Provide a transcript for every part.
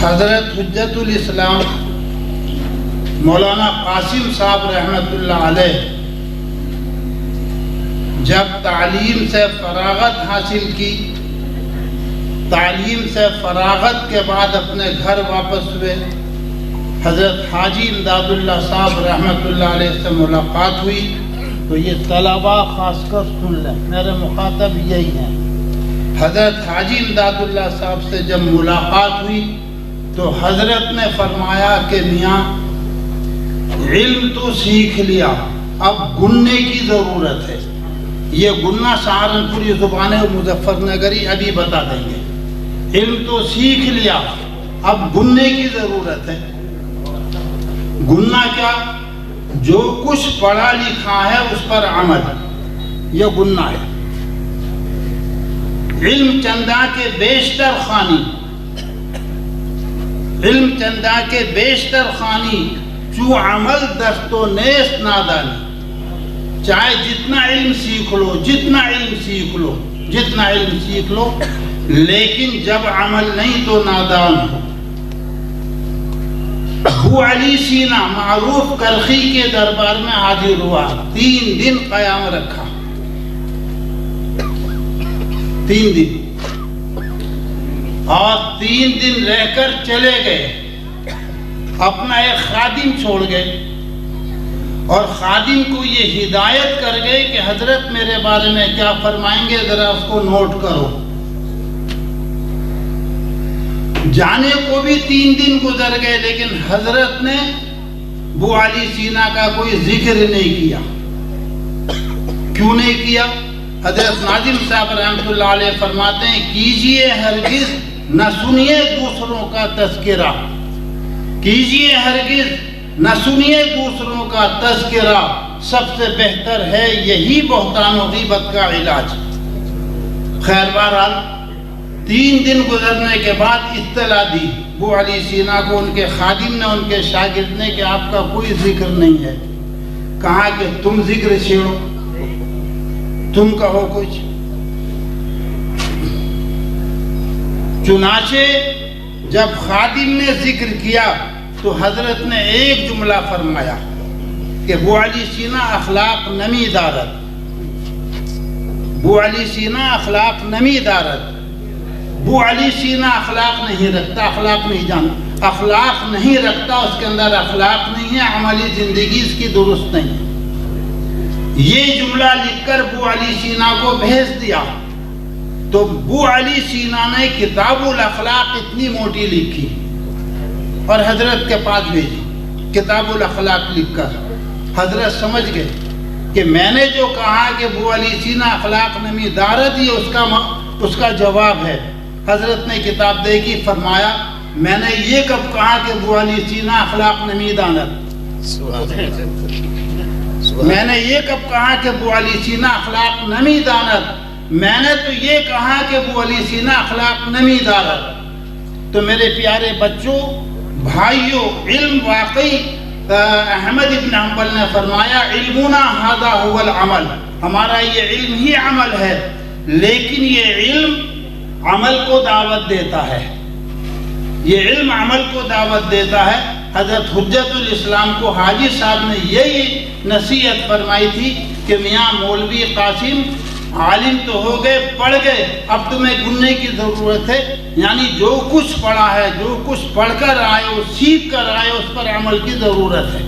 حضرت حجت الاسلام مولانا قاسم صاحب رحمۃ اللہ علیہ جب تعلیم سے فراغت حاصل کی، تعلیم سے فراغت کے بعد اپنے گھر واپس ہوئے، حضرت حاجی امداد اللہ صاحب رحمۃ اللہ علیہ سے ملاقات ہوئی۔ تو یہ طلباء خاص کر سن لیں، میرے مخاطب یہی ہیں۔ حضرت حاجی امداد اللہ صاحب سے جب ملاقات ہوئی تو حضرت نے فرمایا کہ میاں علم تو سیکھ لیا، اب گننے کی ضرورت ہے۔ یہ گننا سہارنپوری زبان ہے، مظفر نگری ابھی بتا دیں گے۔ علم تو سیکھ لیا، اب گننے کی ضرورت ہے۔ گننا کیا؟ جو کچھ پڑھا لکھا ہے اس پر عمل، یہ گننا ہے۔ علم چندہ کے بیشتر خوانی، علم چندہ کے بیشتر خوانی، چو عمل دست و نیست نادانی۔ چاہے جتنا علم سیکھ لو، جتنا علم سیکھ لو، جتنا علم سیکھ لو، لیکن جب عمل نہیں تو نادان ہو۔ ابو علی سینا معروف کرخی کے دربار میں حاضر ہوا، 3 دن قیام رکھا، 3 دن، اور 3 دن رہ کر چلے گئے، اپنا ایک خادم چھوڑ گئے، اور خادم کو یہ ہدایت کر گئے کہ حضرت میرے بارے میں کیا فرمائیں گے، ذرا اس کو نوٹ کرو۔ جانے کو بھی 3 دن گزر گئے، لیکن حضرت نے ابو علی سینا کا کوئی ذکر نہیں کیا۔ کیوں نہیں کیا؟ حضرت ناظم صاحب رحمۃ اللہ علیہ فرماتے ہیں، کیجئے ہرگز نہ سنیے دوسروں کا تذکرہ، کیجئے ہرگز نہ سنیے دوسروں کا تذکرہ، سب سے بہتر ہے یہی بہتان و غیبت کا علاج۔ خیر بہرحال 3 دن گزرنے کے بعد اطلاع دی ابو علی سینا کو، ان کے خادم نے، ان کے شاگرد نے، کہ آپ کا کوئی ذکر نہیں ہے۔ کہا کہ تم ذکر چھیڑو، تم کہو کچھ۔ چنانچہ جب خادم نے ذکر کیا تو حضرت نے ایک جملہ فرمایا کہ ابو علی سینا اخلاق نمی دارد، ابو علی سینا اخلاق نمی دارد، ابو علی سینا اخلاق نہیں رکھتا، اخلاق نہیں جانتا، اخلاق نہیں رکھتا، اس کے اندر اخلاق نہیں ہے، عملی زندگی اس کی درست نہیں ہے۔ یہ جملہ لکھ کر ابو علی سینا کو بھیج دیا، تو ابو علی سینا نے کتاب الاخلاق اتنی موٹی لکھی اور حضرت کے پاس بھیجی، کتاب الاخلاق لکھ کر۔ حضرت سمجھ گئے کہ میں نے جو کہا کہ ابو علی سینا اخلاق نمی دارد، یہ اس کا جواب ہے۔ حضرت نے کتاب دیکھی، فرمایا میں نے یہ کب کہا کہ ابو علی سینا اخلاق نمی داند؟ میں نے یہ کب کہا کہ ابو علی سینا اخلاق نمی داند؟ میں نے تو یہ کہا کہ ابو علی سینا اخلاق نمی دارد۔ تو میرے پیارے بچوں، بھائیوں، علم واقعی احمد ابن حنبل نے فرمایا، علمنا ھذا ھو العمل، ہمارا یہ علم ہی عمل ہے، لیکن یہ علم عمل کو دعوت دیتا ہے، یہ علم عمل کو دعوت دیتا ہے۔ حضرت حجت الاسلام کو حاجی صاحب نے یہی نصیحت فرمائی تھی کہ میاں مولوی قاسم، عالم تو ہو گئے، پڑھ گئے، اب تمہیں گننے کی ضرورت ہے، یعنی جو کچھ پڑھا ہے، جو کچھ پڑھ کر آئے ہو، سیکھ کر آئے ہو، اس پر عمل کی ضرورت ہے۔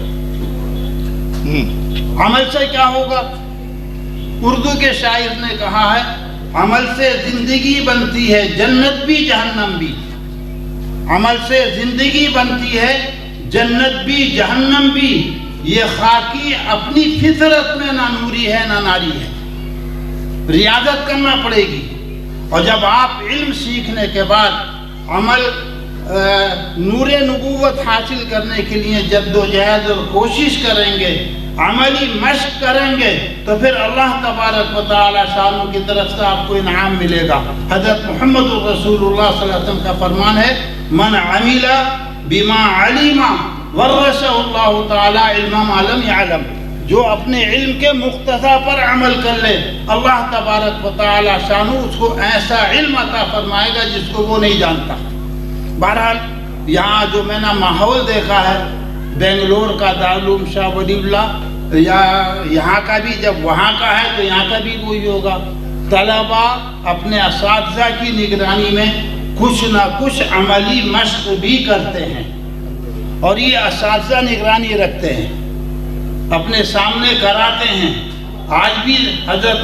عمل سے کیا ہوگا؟ اردو کے شاعر نے کہا ہے، عمل سے زندگی بنتی ہے جنت بھی جہنم بھی، عمل سے زندگی بنتی ہے جنت بھی جہنم بھی، یہ خاکی اپنی فطرت میں نہ نوری ہے نہ ناری ہے۔ ریاضت کرنا پڑے گی، اور جب آپ علم سیکھنے کے بعد عمل نور نبوت حاصل کرنے کے لیے جد و جہد اور کوشش کریں گے، عملی مشق کریں گے، تو پھر اللہ تبارک و تعالی شانہ کی طرف سے آپ کو انعام ملے گا۔ حضرت محمد رسول اللہ صلی اللہ علیہ وسلم کا فرمان ہے، من عمل بما علم ورثہ اللہ تعالی علم ما لم یعلم، جو اپنے علم کے مقتضا پر عمل کر لے، اللہ تبارک و تعالی شانہ اس کو ایسا علم عطا فرمائے گا جس کو وہ نہیں جانتا۔ بہرحال यहाँ जो मैंने माहौल देखा है बेंगलोर का दारुल शाह वलीउल्लाह या यहाँ का भी, जब वहाँ का है तो यहाँ का भी वही होगा। तलबा अपने असातिज़ा की निगरानी में कुछ ना कुछ अमली मश्क भी करते हैं और ये असातिज़ा निगरानी रखते हैं, अपने सामने कराते हैं। आज भी हज़रत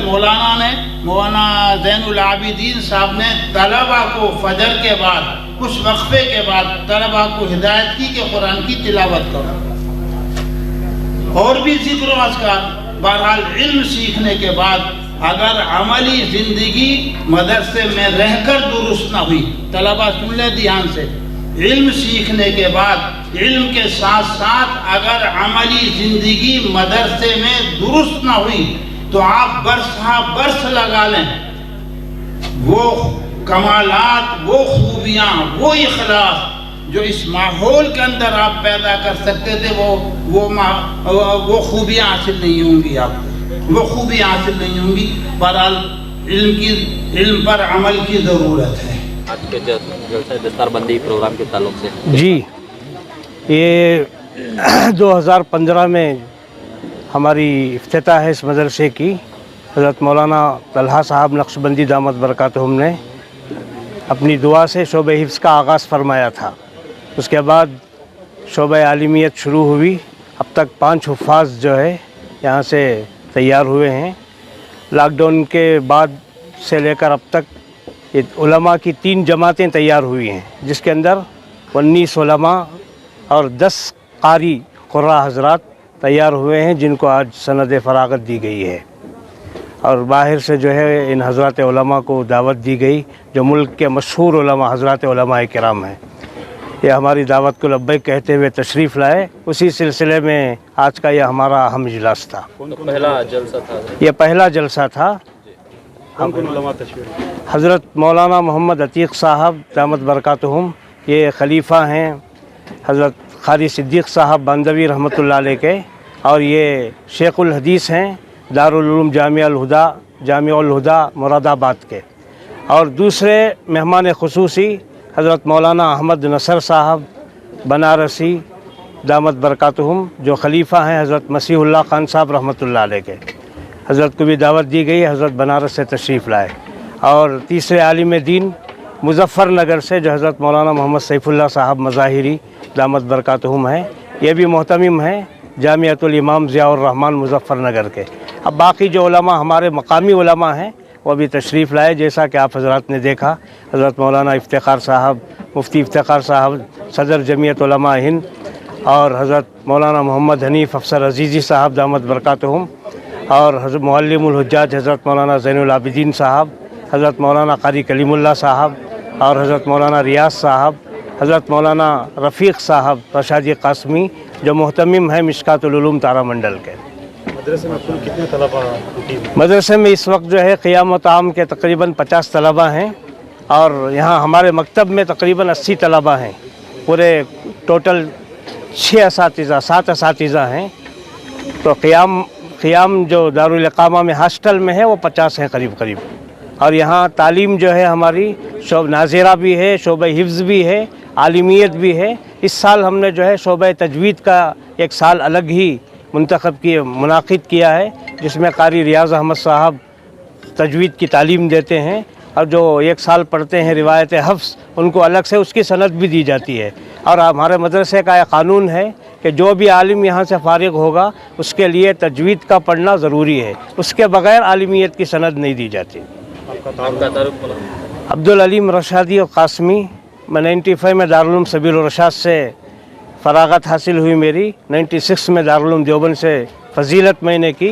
मौलाना ज़ैनुल आबिदीन साहब ने तलबा को फजर के बाद कुछ वक्फे के बाद तलबा को हिदायत की कि कुरान की तिलावत करो, और भी ज़िक्र व अज़कार। बहरहाल इल्म सीखने के बाद अगर अमली ज़िंदगी मदरसे में रहकर दुरुस्त ना हुई, तलबा सुन ले ध्यान से, इल्म सीखने के बाद इल्म के साथ साथ अगर अमली ज़िंदगी मदरसे में दुरुस्त ना हुई तो आप बरस लगा लें, वो कमालात, वो खूबियाँ, वो इखलास जो इस माहौल के अंदर आप पैदा कर सकते थे वो खूबियाँ हासिल नहीं होंगी, आपको वो खूबियाँ हासिल नहीं होंगी। बहरहाल इल्म पर अमल की ज़रूरत है। आज के जलसा दस्तारबंदी प्रोग्राम के ताल्लुक से जी, ये 2015 में हमारी इफ्तिताह है इस मदरसे की। हज़रत मौलाना तलहा साहब नक्शबंदी दामत बरकातहुम ने अपनी दुआ से शोबे हिफ्ज़ का आगाज़ फरमाया था। उसके बाद शोबे आलिमियत शुरू हुई। अब तक 5 हुफ़ाज़ जो है यहाँ से तैयार हुए हैं। लॉकडाउन के बाद से लेकर अब तक ये उलमा की 3 जमातें तैयार हुई हैं, जिसके अंदर 19 उलमा और 10 कारी क़ुर्रा हज़रात तैयार हुए हैं, जिनको आज सनद फ़राग़त दी गई है। और बाहर से जो है इन हज़रात उलमा को दावत दी गई, जो मुल्क के मशहूर उलमा हज़रात उलमा किराम हैं। ये हमारी दावत को लब्बैक कहते हुए तशरीफ़ लाए। उसी सिलसिले में आज का यह हमारा अहम इजलास था। पहला जलसा था, ये पहला जलसा था। हज़रत मौलाना मोहम्मद अतीक़ साहब दामत बरकातहुम, ये खलीफा हैं हज़रत क़ारी सिद्दीक़ साहब बांदवी रहमतुल्लाह अलैह के, और ये शेखुल हदीस हैं दारुल उलूम जामिउल हुदा मुरादाबाद के। और दूसरे मेहमान ख़ुसूसी हज़रत मौलाना अहमद नसर साहब बनारसी दामत बरकातहुम, जो खलीफा हैं हज़रत मसीहुल्लाह खान साहब रहमतुल्लाह अलैह के। हज़रत को भी दावत दी गई, हज़रत बनारस से तशरीफ़ लाए। और तीसरे आलिम दीन मुज़फ़्फ़रनगर से जो हज़रत मौलाना मोहम्मद सैफुल्लाह साहब मज़ाहिरी दामत बरकातहुम हैं, ये भी मोहतमिम हैं जामिअतुल इमाम ज़ियाउर रहमान मुज़फ़्फ़रनगर के। अब बाकी जो उलमा हमारे मकामी उलमा हैं वो भी तशरीफ़ लाए। जैसा कि आप हज़रात ने देखा, हज़रत मौलाना इफ्तिख़ार साहब, मुफ्ती इफ्तिख़ार साहब सदर जमीयत उलमा हिंद, और हज़रत मौलाना मोहम्मद हनीफ़ अफ़सर अज़ीज़ी साहब दामत बरकातहुम, और हज़रत मुअल्लिमुल हुज्जाज हज़रत मौलाना ज़ैनुल आबिदीन साहब, हज़रत मौलाना क़ारी कलीमुल्लाह साहब, और हज़रत मौलाना रियाज़ साहब, हज़रत मौलाना रफ़ीक़ साहब रशादी क़ासमी, जो मोहतमिम है मिशकातुल उलूम तारामंडल के। मदरसे में कुल कितने तलबा? मदरसे में इस वक्त जो है क़ियाम व ताम के तकरीबन 50 तलबा हैं, और यहाँ हमारे मकतब में तकरीबन 80 तलबा हैं। पूरे टोटल 7 असातिज़ा हैं। तो क़ियाम जो दारुल इक़ामा में हॉस्टल में है वो 50 हैं करीब। और यहाँ तालीम जो है हमारी नाज़िरा भी है, शोबे हिफ्ज़ भी है, आलिमियत भी है। इस साल हमने जो है शोबे तजवीद का एक साल अलग ही मुनाक़िद किया है, जिसमें क़ारी रियाज़ अहमद साहब तजवीद की तालीम देते हैं, और जो 1 साल पढ़ते हैं रिवायत हफ्स, उनको अलग से उसकी सनद भी दी जाती है। और हमारे मदरसे का एक क़ानून है कि जो भी आलिम यहाँ से फ़ारिग होगा उसके लिए तजवीद का पढ़ना ज़रूरी है, उसके बग़ैर आलिमियत की सनद नहीं दी जाती। अब्दुल अलीम रशादी और क़ासमी। मैं 95 में दारुल उलूम सबील रशाद से फ़राग़त हासिल हुई मेरी। 96 में दारुल उलूम देवबंद से फ़जीलत मैंने की,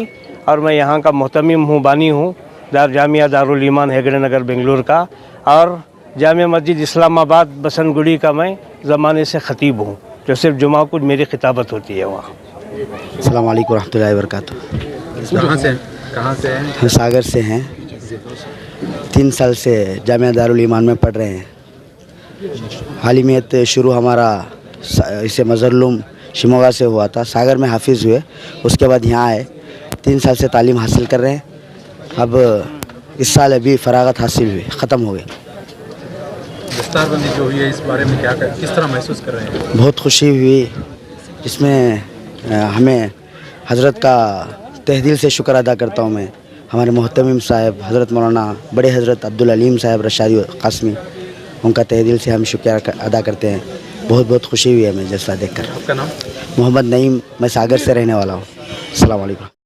और मैं यहाँ का मोहतमिम हूँ, बानी हूँ जामिया दारुल ईमान हेगड़े नगर बेंगलुरु का। और जामिया मस्जिद इस्लामाबाद बसंतगुड़ी का मैं ज़माने से ख़तीब हूँ, जो सिर्फ जुमा को मेरी खिताबत होती है वहाँ। अस्सलाम वालेकुम रहमतुल्लाहि व बरकातुहू। कहाँ से हैं? हम सागर से हैं। 3 साल से जामिया दारुल ईमान में पढ़ रहे हैं। आलिमियत शुरू हमारा इसे मज़हरुल शिमोगा से हुआ था। सागर में हाफिज़ हुए, उसके बाद यहाँ आए। 3 साल से तालीम हासिल कर रहे हैं। अब इस साल अभी फ़राग़त हासिल हुई, ख़त्म हो गई। दस्तार बंदी जो हुई है इस बारे में किस तरह महसूस कर रहे हैं? बहुत खुशी हुई, इसमें हमें हज़रत का तहे दिल से शुक्र अदा करता हूँ मैं। हमारे मोहतमिम साहब हज़रत मौलाना बड़े हज़रत अब्दुल अलीम साहब रशादी कासमी, उनका तहे दिल से हम शुक्र अदा करते हैं। बहुत बहुत खुशी हुई है हमें जलसा देखकर। आपका नाम? मोहम्मद नईम, मैं सागर से रहने वाला हूँ। अस्सलाम वालेकुम।